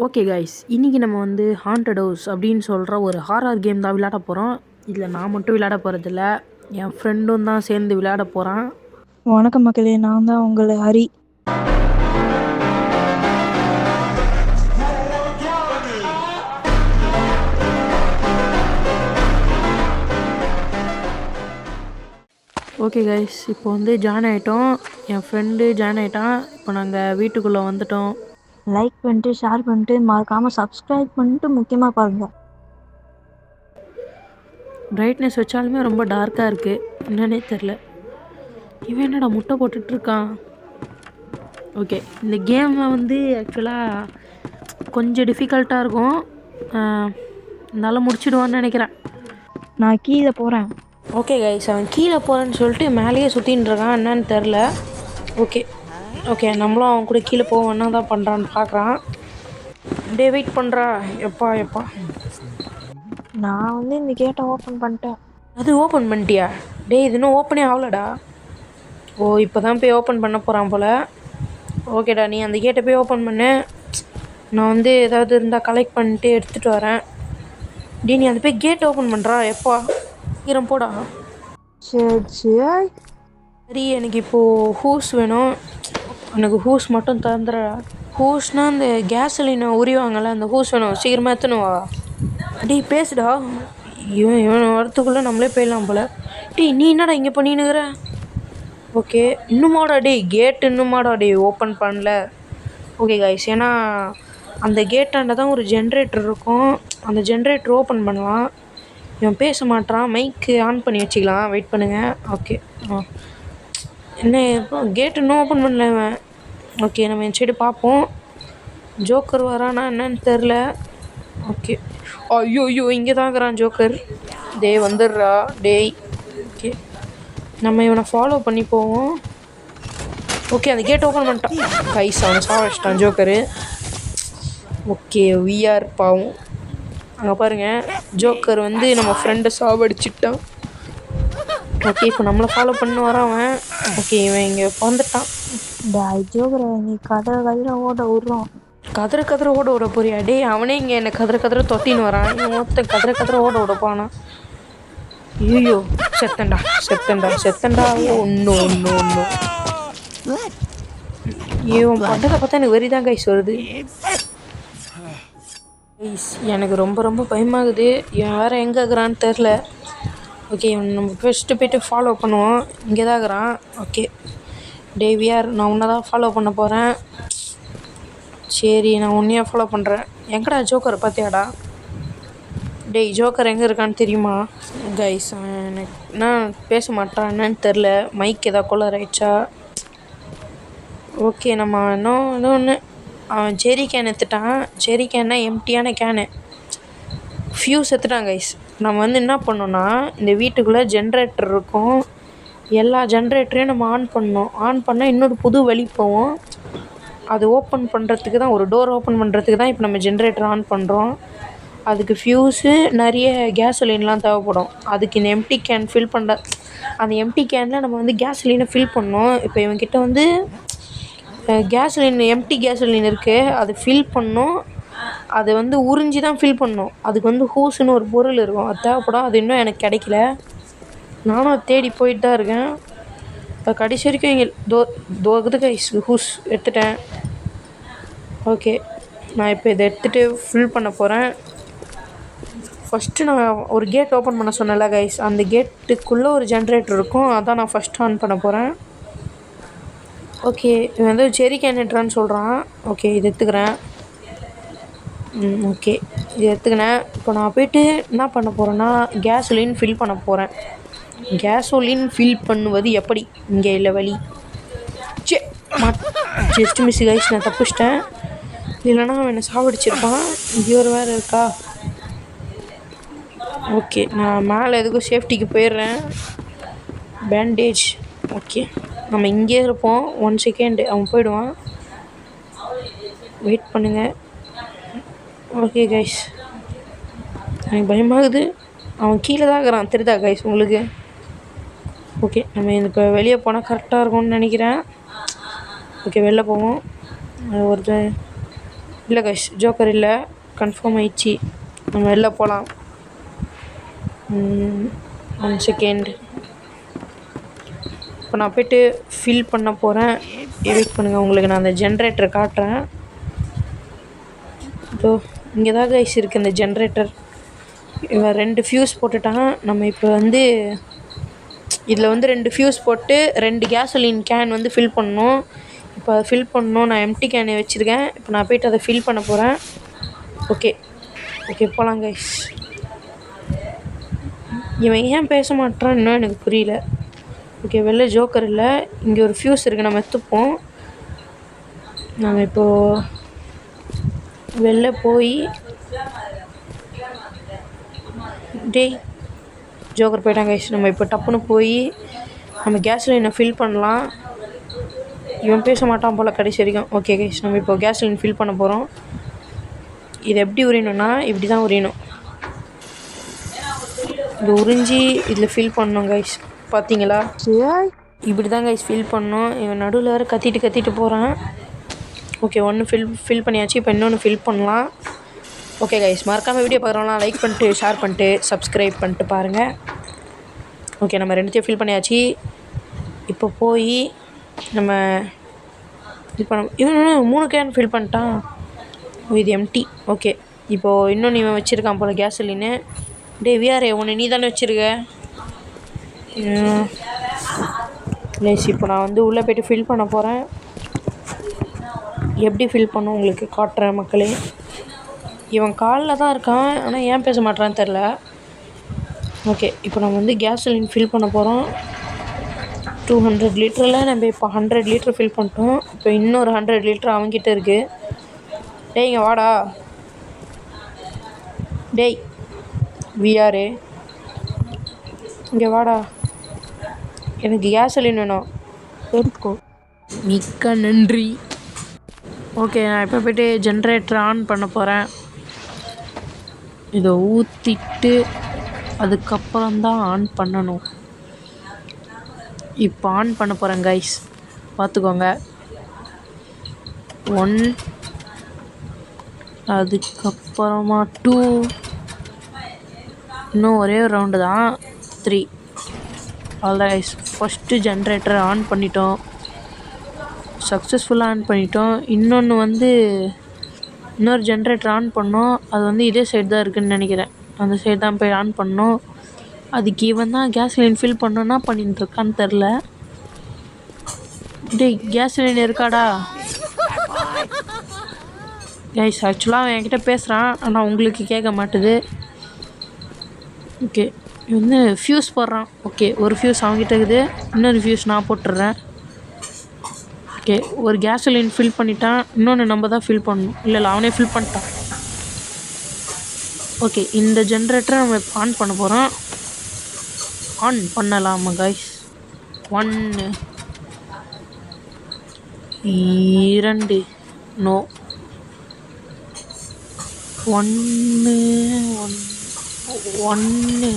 Okay guys, இன்றைக்கி நம்ம வந்து ஹாண்டட் ஹவுஸ் அப்படின்னு சொல்கிற ஒரு ஹாரர் கேம் தான் விளையாட போகிறோம். இதில் நான் மட்டும் விளையாட போகிறதில்ல, என் ஃப்ரெண்டும் தான் சேர்ந்து விளையாட போகிறான். வணக்கம் மக்களே, நான் தான் உங்கள் ஹரி. ஓகே கைஸ், இப்போ வந்து ஜாயின் ஆகிட்டோம். என் ஃப்ரெண்டு ஜாயின் ஆகிட்டான். இப்போ நாங்கள் வீட்டுக்குள்ளே வந்துட்டோம். லைக் பண்ணிட்டு ஷேர் பண்ணிட்டு மறக்காமல் சப்ஸ்கிரைப் பண்ணிட்டு முக்கியமாக பாருங்கள். பிரைட்னஸ் வச்சாலுமே ரொம்ப டார்க்காக இருக்குது, என்னன்னே தெரில. இவன் என்னடா முட்டை போட்டுட்ருக்கான். ஓகே, இந்த கேமில் வந்து ஆக்சுவலாக கொஞ்சம் டிஃபிகல்ட்டாக இருக்கும், நல்லா முடிச்சிடுவான்னு நினைக்கிறேன். நான் கீழே போகிறேன். ஓகே கைஸ், அவன் கீழே போகிறேன்னு சொல்லிட்டு மேலேயே சுற்றின்னு இருக்கான், என்னன்னு தெரில. ஓகே ஓகே, நம்மளும் அவன் கூட கீழே போவோம், என்ன தான் பண்ணுறான்னு பார்க்குறான். டே வெயிட் பண்ணுறா. எப்பா நான் வந்து இந்த கேட்டை ஓப்பன் பண்ணிட்டேன். அது ஓப்பன் பண்ணிட்டியா? டே, இது இன்னும் ஓப்பனே ஆகலடா. ஓ, இப்போ தான் போய் ஓப்பன் பண்ண போகிறான் போல். ஓகேடா, நீ அந்த கேட்டை போய் ஓப்பன் பண்ணு. நான் வந்து ஏதாவது இருந்தால் கலெக்ட் பண்ணிட்டு எடுத்துகிட்டு வரேன். டே, நீ அந்த போய் கேட் ஓப்பன் பண்ணுறா. எப்பா சீக்கிரம் போடா. சரி, எனக்கு இப்போது ஹூஸ் வேணும். எனக்கு ஹூஸ் மட்டும் தந்துடுறா. ஹூஸ்னால் அந்த கேஸலினை உரிவாங்கள்ல, அந்த ஹூஸ் வேணும். சீக்கிரமாக எடுத்துனுவா. டே பேசுடா. இவன் வரத்துக்குள்ளே நம்மளே போயிடலாம் போல். டே, நீ என்னடா இங்கே பண்ணினுக்கிற? ஓகே, இன்னுமாடா டே கேட் இன்னுமாடா டே ஓப்பன் பண்ணல. ஓகே கைஸ், ஏன்னா அந்த கேட்டாண்ட தான் ஒரு ஜென்ரேட்டர் இருக்கும், அந்த ஜென்ரேட்டர் ஓப்பன் பண்ணலாம். இவன் பேச மாட்டான், மைக்கு ஆன் பண்ணி வச்சுக்கலாம். வெயிட் பண்ணுங்கள். ஓகே, என்ன இப்போ கேட் இன்னும் ஓப்பன் பண்ணல இவன். ஓகே, நம்ம என் சைடு பார்ப்போம். ஜோக்கர் வரானா என்னன்னு தெரில. ஓகே, ஐயோ இங்கே தான் இருக்கிறான் ஜோக்கர். டேய் வந்துடுறா டேய். ஓகே, நம்ம இவனை ஃபாலோ பண்ணி போவோம். ஓகே, அந்த கேட் ஓப்பன் பண்ணிட்டான். கைஸ், அவனை சாவடிச்சிட்டான் ஜோக்கரு. ஓகே, விஆர் பாவம். அங்கே பாருங்கள், ஜோக்கர் வந்து நம்ம ஃப்ரெண்டை சாவடிச்சிட்டான். ஓகே, இப்போ நம்மளை ஃபாலோ பண்ணி வரான். ஓகே, இவன் இங்கே வந்துட்டான். ஜோக்கரை நீ கதற ஓட விட்றோம். கதற ஓட விட போறியா? டே, அவனே இங்கே என்னை கதற தொத்தின்னு வரான். இவன் மொத்தம் கதற ஓட விடப்பானா? ஐயோ, செத்தண்டா. ஒன்று இவன் பட்டதை பார்த்தா எனக்கு வெறி தான் கைஸ் வருது. கைஸ், எனக்கு ரொம்ப பயமாகுது. இவன் வேறு எங்கே இருக்கிறான்னு தெரில. ஓகே, நம்ம ஃபஸ்ட்டு போய்ட்டு ஃபாலோ பண்ணுவோம். இங்கே தான் இருக்கிறான். ஓகே டே விஆர், நான் உன்னை தான் ஃபாலோ பண்ண போகிறேன். சரி, நான் உன்னையே ஃபாலோ பண்ணுறேன். எங்கடா ஜோக்கரை பார்த்தியாடா? டேய், ஜோக்கர் எங்கே இருக்கான்னு தெரியுமா? கைஸ், எனக்கு நான் பேச மாட்டான், என்னன்னு தெரில. மைக் எதாவது கொள்ளர் ஆயிடுச்சா? ஓகே, நம்ம இன்னொன்று அவன் ஜெரி கேன் எடுத்துட்டான். ஜெரி கேன்னா எம்டியான கேனு. ஃபியூஸ் எடுத்துட்டான் கைஸ். நம்ம வந்து என்ன பண்ணோன்னா, இந்த வீட்டுக்குள்ளே ஜென்ரேட்டர் இருக்கும், எல்லா ஜென்ரேட்டரையும் நம்ம ஆன் பண்ணோம். ஆன் பண்ணால் இன்னொரு புது வழி போவோம். அது ஓப்பன் பண்ணுறதுக்கு தான், ஒரு டோர் ஓப்பன் பண்ணுறதுக்கு தான் இப்போ நம்ம ஜென்ரேட்டர் ஆன் பண்ணுறோம். அதுக்கு ஃபியூஸு நிறைய கேஸோலின்லாம் தேவைப்படும். அதுக்கு இந்த எம்டி கேன் ஃபில் பண்ணுற, அந்த எம்டி கேனில் நம்ம வந்து கேஸோலினை ஃபில் பண்ணோம். இப்போ இவன்கிட்ட வந்து எம்டி கேஸோலின் இருக்குது, அது ஃபில் பண்ணோம். அதை வந்து உறிஞ்சி தான் ஃபில் பண்ணோம். அதுக்கு வந்து ஹூஸ்ன்னு ஒரு பொருள் இருக்கும், அது தேவைப்படும். அது இன்னும் எனக்கு கிடைக்கல. நானும் அதை தேடி போயிட்டு தான் இருக்கேன். இப்போ கடைசி வரைக்கும் இங்கே தோகுது கைஸ். ஹூஸ் எடுத்துட்டேன். ஓகே, நான் இப்போ இதை எடுத்துகிட்டு ஃபில் பண்ண போகிறேன். ஃபஸ்ட்டு நான் ஒரு கேட் ஓப்பன் பண்ண சொன்னேன்ல கைஸ், அந்த கேட்டுக்குள்ளே ஒரு ஜென்ரேட்டர் இருக்கும், அதான் நான் ஃபஸ்ட்டு ஆன் பண்ண போகிறேன். ஓகே, இது வந்து ஜெரி கேன்னுட்றான்னு சொல்கிறான். ஓகே, இது எடுத்துக்கிறேன். ஓகே, இது எடுத்துக்கினேன். இப்போ நான் போய்ட்டு என்ன பண்ண போகிறேன்னா, கேஸோலின் ஃபில் பண்ண போகிறேன். கேஸோலின் ஃபில் பண்ணுவது எப்படி? இங்கே இல்லை வழி. ஜஸ்ட் மிஸ் கைஸ், நான் தப்பிச்சிட்டேன். இல்லைனா அவன் என்னை சாவடிச்சிருப்பான். இங்கே ஒரு வேறு இருக்கா? ஓகே, நான் மேலே எதுக்கும் சேஃப்டிக்கு போயிடுறேன். பேண்டேஜ். ஓகே, நம்ம இங்கே இருப்போம். 1 செகண்டு, அவன் போயிடுவான். வெயிட் பண்ணுங்கள். ஓகே கைஸ், எனக்கு பயமாகுது. அவன் கீழே தான் இருக்கிறான், தெரியுதா கைஸ் உங்களுக்கு? ஓகே, நம்ம இப்போ வெளியே போனால் கரெக்டாக இருக்கும்னு நினைக்கிறேன். ஓகே, வெளில போவோம். ஒருத்தர் இல்லை கைஸ், ஜோக்கர் இல்லை, கன்ஃபார்ம் ஆயிடுச்சு. நம்ம வெளில போகலாம். 1 செகண்ட். இப்போ நான் போய்ட்டு ஃபில் பண்ண போகிறேன். வெயிட் பண்ணுங்கள், உங்களுக்கு நான் அந்த ஜென்ரேட்டரை காட்டுறேன். இதோ இங்கே தான் கைஸ் இருக்குது இந்த ஜென்ரேட்டர். இவன் 2 ஃபியூஸ் போட்டுட்டான். நம்ம இப்போ வந்து இதில் வந்து 2 ஃபியூஸ் போட்டு 2 கேசோலின் கேன் வந்து ஃபில் பண்ணணும். இப்போ அதை ஃபில் பண்ணணும். நான் எம்டி கேனை வச்சுருக்கேன். இப்போ நான் போய்ட்டு அதை ஃபில் பண்ண போகிறேன். ஓகே ஓகே, போகலாம் கைஸ். இவன் ஏன் பேச மாட்டான் இன்னும் எனக்கு புரியல. ஓகே, வெளில ஜோக்கர் இல்லை, இங்கே ஒரு ஃபியூஸ் இருக்குது, நம்ம எடுத்துப்போம். நம்ம இப்போது வெளில போய் டேய் ஜோக்கர் போயிட்டாங்க கைஸ். நம்ம இப்போ டப்புன்னு போய் நம்ம கேஸ்லைனை ஃபில் பண்ணலாம். இவன் பேச மாட்டான் போல் கடைசி வரைக்கும். ஓகே கைஸ், நம்ம இப்போ கேஸ்லைன் ஃபில் பண்ண போகிறோம். இது எப்படி உரியணும்னா இப்படி தான் உரியணும். இது உறிஞ்சி இதில் ஃபில் பண்ணணும் கைஸ். பார்த்தீங்களா? இப்படி தான் கைஸ் ஃபில் பண்ணணும். இவன் நடுவில் வேறு கத்திட்டு போகிறான். ஓகே, ஒன்று ஃபில் பண்ணியாச்சு. இப்போ இன்னொன்று ஃபில் பண்ணலாம். ஓகே கைஸ், மறக்காமல் வீடியோ பார்க்குறோம்லாம் லைக் பண்ணிட்டு ஷேர் பண்ணிட்டு சப்ஸ்கிரைப் பண்ணிட்டு பாருங்கள். ஓகே, நம்ம 2த்தையும் ஃபில் பண்ணியாச்சு. இப்போ போய் நம்ம இது பண்ண இவன் 3 கேன் ஃபில் பண்ணிட்டான். இது எம்டி. ஓகே, இப்போது இன்னொன்று இவன் வச்சுருக்கான் போல் கேசலின்னு. விஆர்ஏ ஒன்று நீ தானே வச்சுருக்க. லேஸ் இப்போ நான் வந்து உள்ளே போய்ட்டு ஃபில் பண்ண போகிறேன். எப்படி ஃபில் பண்ணும் உங்களுக்கு காட்டுறேன் மக்களே. இவன் காலில் தான் இருக்கான், ஆனால் ஏன் பேச மாட்டான்னு தெரில. ஓகே, இப்போ நம்ம வந்து கேசோலின் ஃபில் பண்ண போகிறோம். 200 லிட்டரில் நம்ம இப்போ 100 லிட்டர் ஃபில் பண்ணிட்டோம். இப்போ இன்னொரு 100 லிட்டர் அவன்கிட்ட இருக்குது. டேய் இங்கே வாடா. டேய் விஆர்ஏ இங்கே வாடா, எனக்கு கேசோலின் வேணும். எடுத்துக்கோ. மிக்க நன்றி. ஓகே, நான் இப்போ போய்ட்டு ஜென்ரேட்டர் ஆன் பண்ண போகிறேன். இதை ஊற்றிட்டு அதுக்கப்புறம்தான் ஆன் பண்ணணும். இப்போ ஆன் பண்ண போகிறேன் கைஸ், பார்த்துக்கோங்க. 1, அதுக்கப்புறமா 2, இன்னும் ஒரே ஒரு ரவுண்டு தான், 3. அவ்வளோதான் கைஸ். ஃபஸ்ட்டு ஜென்ரேட்டரை ஆன் பண்ணிட்டோம், சக்ஸஸ்ஃபுல்லாக ஆன் பண்ணிட்டோம். இன்னொன்று வந்து இன்னொரு ஜென்ரேட்டர் ஆன் பண்ணோம். அது வந்து இதே சைடு தான் இருக்குதுன்னு நினைக்கிறேன். அந்த சைடு தான் போய் ஆன் பண்ணோம். அதுக்கு இவன் தான் கேஸ்லைன் ஃபில் பண்ணோன்னா பண்ணிட்டு இருக்கான்னு தெரில. டேய் கேஸ்லைன் இருக்காடா கைஸ்? ஆக்சுவலாக அவன் என்கிட்ட பேசுகிறான், ஆனால் உங்களுக்கு கேட்க மாட்டுது. ஓகே, இவன் வந்து ஃபியூஸ் போடுறான். ஓகே, ஒரு ஃபியூஸ் அவன்கிட்ட இருக்குது, இன்னொரு ஃபியூஸ் நான் போட்டுடுறேன். ஓகே, ஒரு கேசோலின் ஃபில் பண்ணிட்டான், இன்னொன்று நம்ம தான் ஃபில் பண்ணணும். இல்லை அவனே ஃபில் பண்ணிட்டான். ஓகே, இந்த ஜென்ரேட்டரை நம்ம ஆன் பண்ண போகிறோம். ஆன் பண்ணலாமா guys? 1, 2, no, 1, 2,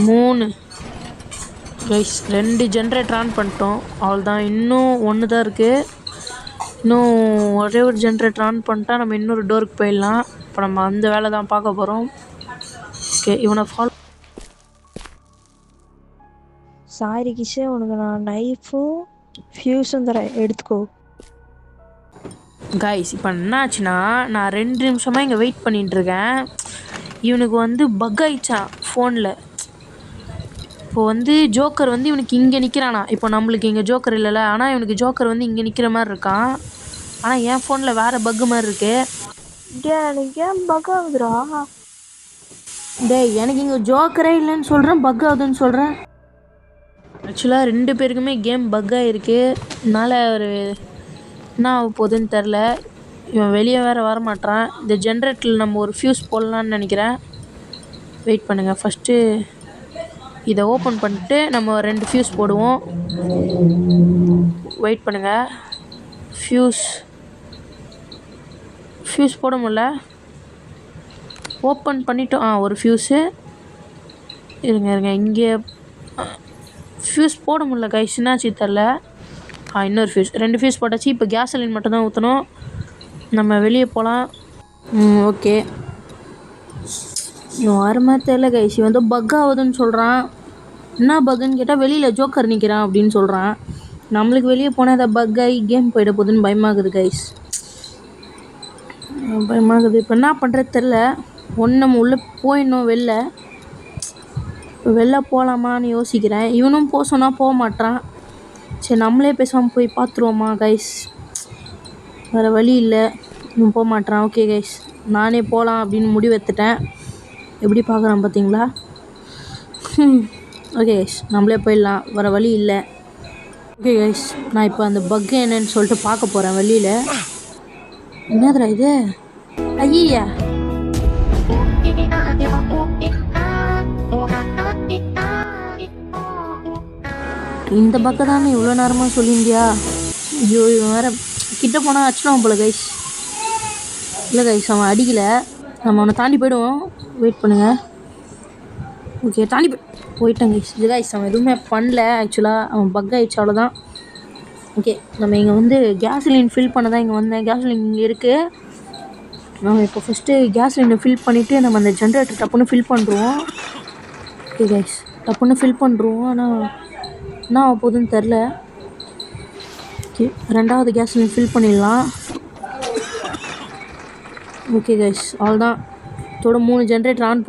3 guys. 2 generator on பண்ணிட்டோம். அவ்வளோதான், இன்னும் 1 தான் இருக்குது. இன்னும் ஒரே ஒரு ஜென்ரேட்டர் ஆன் பண்ணிட்டா நம்ம இன்னொரு டோருக்கு போயிடலாம். இப்போ நம்ம அந்த வேலை தான் பார்க்க போகிறோம். ஓகே, இவனை ஃபாலோ. சாரி கிஷே, உனக்கு நான் நைஃபும் ஃபியூஸும் தரேன், எடுத்துக்கோ. கைஸ், இப்போ என்ன ஆச்சுன்னா, நான் 2 நிமிஷமாக இங்கே வெயிட் பண்ணிட்டுருக்கேன். இவனுக்கு வந்து பக் ஆயிடுச்சான் ஃபோனில். இப்போ வந்து ஜோக்கர் வந்து இவனுக்கு இங்கே நிற்கிறானா. இப்போ நம்மளுக்கு இங்கே ஜோக்கர் இல்லைல்ல, ஆனால் இவனுக்கு ஜோக்கர் வந்து இங்கே நிற்கிற மாதிரி இருக்கான். ஆனால் என் ஃபோனில் வேறு பக்கு மாதிரி இருக்கு. எனக்கு ஏன் பக் ஆகுதுடா? டேய், எனக்கு இங்கே ஜோக்கரே இல்லைன்னு சொல்கிறேன், பக் ஆகுதுன்னு சொல்கிறேன். ஆக்சுவலாக 2 பேருக்குமே கேம் பக் ஆகிருக்கு. அதனால் ஒரு என்ன ஆக போகுதுன்னு தெரில. இவன் வெளியே வேறு வர மாட்டான். இந்த ஜென்ரேட்டரில் நம்ம ஒரு ஃபியூஸ் போடலான்னு நினைக்கிறேன். வெயிட் பண்ணுங்கள், ஃபஸ்ட்டு இதை ஓப்பன் பண்ணிட்டு நம்ம 2 ஃபியூஸ் போடுவோம். வெயிட் பண்ணுங்கள். ஃபியூஸ் போட முடியல. ஓப்பன் பண்ணிட்டோம். ஒரு ஃபியூஸு. இருங்க இங்கே ஃப்யூஸ் போட முடியல கைஸ், என்னாச்சு தெரில. இன்னொரு ஃப்யூஸ், 2 ஃப்யூஸ் போட்டாச்சு. இப்போ கேஸலின் மட்டும் தான் ஊற்றணும். நம்ம வெளியே போகலாம். ஓகே. வர மாதிரி தெரில கைஸ். வந்து பக் ஆகுதுன்னு சொல்கிறான். என்ன பக்குன்னு கேட்டால் வெளியில் ஜோக்கர் நிற்கிறான் அப்படின்னு சொல்கிறான். நம்மளுக்கு வெளியே போனால் அதை பக் ஆகி கேம் போயிட போகுதுன்னு பயமாகுது கைஸ். பயமாகுது. இப்போ என்ன பண்ணுறது தெரில. நம்ம உள்ளே போயிடணும். வெளில போகலாமான்னு யோசிக்கிறேன். இவனும் போக சொன்னால் போக மாட்டான். சரி நம்மளே பேசாமல் போய் பார்த்துருவோமா கைஸ். வேறு வழி இல்லை, இவன் போக மாட்டான். ஓகே கைஸ், நானே போகலாம் அப்படின்னு முடிவு எடுத்துட்டேன். எப்படி பார்க்குறான் பார்த்தீங்களா? ஓகே கைஸ், நம்மளே போயிடலாம், வேறு வழி இல்லை. ஓகே கைஸ், நான் இப்போ அந்த பக்கு என்னன்னு சொல்லிட்டு பார்க்க போகிறேன் வெளியில். என்னதுடா இது? ஐயா, இந்த பக்க தானே இவ்வளோ நேரமாக சொல்லியிருந்தியா? ஐயோ, இவன் வேறு கிட்ட போனால் அடிச்சிடுவான் போல கைஸ். இல்லை கைஸ், அவன் அடிக்கலை. நம்ம அவனை தாண்டி போய்டுவோம். வெயிட் பண்ணுங்கள். ஓகே, தாண்டி போயிட்டான் கைஸ். இது கைஸ், அவன் எதுவுமே பண்ணல. ஆக்சுவலாக அவன் பக் ஆகிடுச்சு, அவ்வளோதான். ஓகே, நம்ம இங்கே வந்து கேஸ்லின் ஃபில் பண்ண தான் இங்கே வந்தேன். கேஸ்லின் இங்கே இருக்குது. நம்ம இப்போ ஃபஸ்ட்டு கேஸ்லினை ஃபில் பண்ணிவிட்டு நம்ம அந்த ஜென்ரேட்டர் டப்புன்னு ஃபில் பண்ணுறோம். ஓகே கைஸ், டப்புன்னு ஃபில் பண்ணுறோம். ஆனால் என்ன ஆக போகுதுன்னு தெரில. ஓகே, 2வது கேஸ்லின் ஃபில் பண்ணிடலாம். ஓகே கைஸ், அவ்வளோதான். இதோட 3 ஜென்ரேட்டர் ஆன்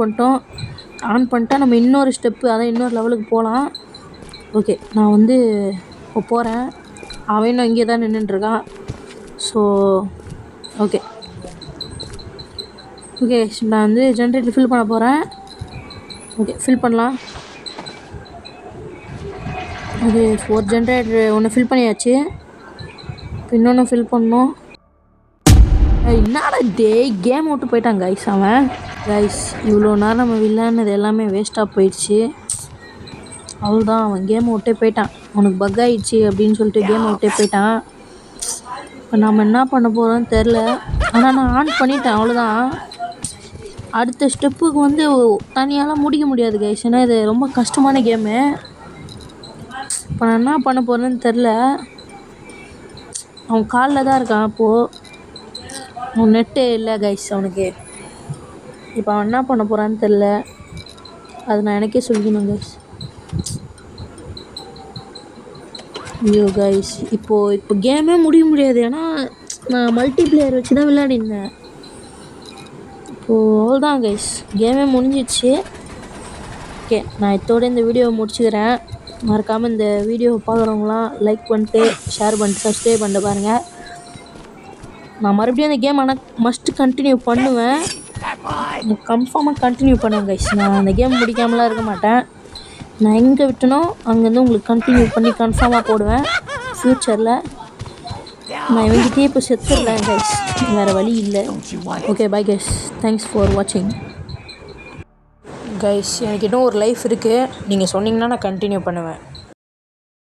பண்ணிட்டா நம்ம இன்னொரு ஸ்டெப்பு, அதான் இன்னொரு லெவலுக்கு போகலாம். ஓகே, நான் வந்து இப்போ போகிறேன். அவன் இன்னும் இங்கே தான் நின்றுட்டுருக்கான். ஸோ ஓகே கைஸ், நான் வந்து ஜென்ரேட்டர் ஃபில் பண்ண போகிறேன். ஓகே, ஃபில் பண்ணலாம். ஓகே, 4 ஜென்ரேட்டர் ஒன்று ஃபில் பண்ணியாச்சு. இப்போ இன்னொன்று ஃபில் பண்ணணும். என்னடா டே, கேம் விட்டு போயிட்டான் கைஸ் அவன். கைஸ், இவ்வளோ நேரம் நம்ம விளையாடுனது எல்லாமே வேஸ்ட்டாக போயிடுச்சு. அவ்வளோதான், அவன் கேமை விட்டே போயிட்டான். அவனுக்கு பக் ஆகிடுச்சு அப்படின்னு சொல்லிட்டு கேமை விட்டே போயிட்டான். இப்போ நம்ம என்ன பண்ண போகிறோன்னு தெரில. ஆனால் நான் ஆன் பண்ணிட்டேன், அவ்வளோதான். அடுத்த ஸ்டெப்புக்கு வந்து தனியாலாம் முடிக்க முடியாது கைஸ், ஏன்னா இது ரொம்ப கஷ்டமான கேமு. இப்போ நான் என்ன பண்ண போகிறேன்னு தெரில. அவன் காலில் தான் இருக்கான். அப்போது அவன் நெட்டே இல்லை கைஸ் அவனுக்கு. இப்போ அவன் என்ன பண்ண போகிறான்னு தெரில. அது நான் எனக்கே சொல்லிக்கணும் கைஸ். ஐயோ கைஸ், இப்போ கேமே முடிய முடியாது. ஏன்னா நான் மல்டிப்ளேயர் வச்சு தான் விளையாடிருந்தேன். இப்போது அவ்வளோதான் கைஸ், கேமே முடிஞ்சிடுச்சு. ஓகே, நான் இதோட இந்த வீடியோவை முடிச்சுக்கிறேன். மறக்காமல் இந்த வீடியோவை பார்க்குறவங்களாம் லைக் பண்ணிட்டு, ஷேர் பண்ணிட்டு, சப்ஸ்கிரைப் பண்ணிட்டு பாருங்கள். நான் மறுபடியும் அந்த கேம் ஆனால் மஸ்ட்டு கண்டினியூ பண்ணுவேன். கன்ஃபார்மாக கண்டினியூ பண்ணுவேன் கைஸ். நான் அந்த கேம் முடிக்காமலாம் இருக்க மாட்டேன். நான் எங்கே விட்டனோ அங்கேருந்து உங்களுக்கு கண்டினியூ பண்ணி கன்ஃபார்மாக போடுவேன் ஃப்யூச்சரில். நான் இவங்கிட்டே இப்போ செத்துடுறேன் கைஸ், வேறு வழி இல்லை. Okay, bye guys, thanks for வாட்சிங். கைஸ், எனக்கு இன்னும் ஒரு லைஃப் இருக்குது. நீங்கள் சொன்னீங்கன்னா நான் கண்டினியூ பண்ணுவேன்.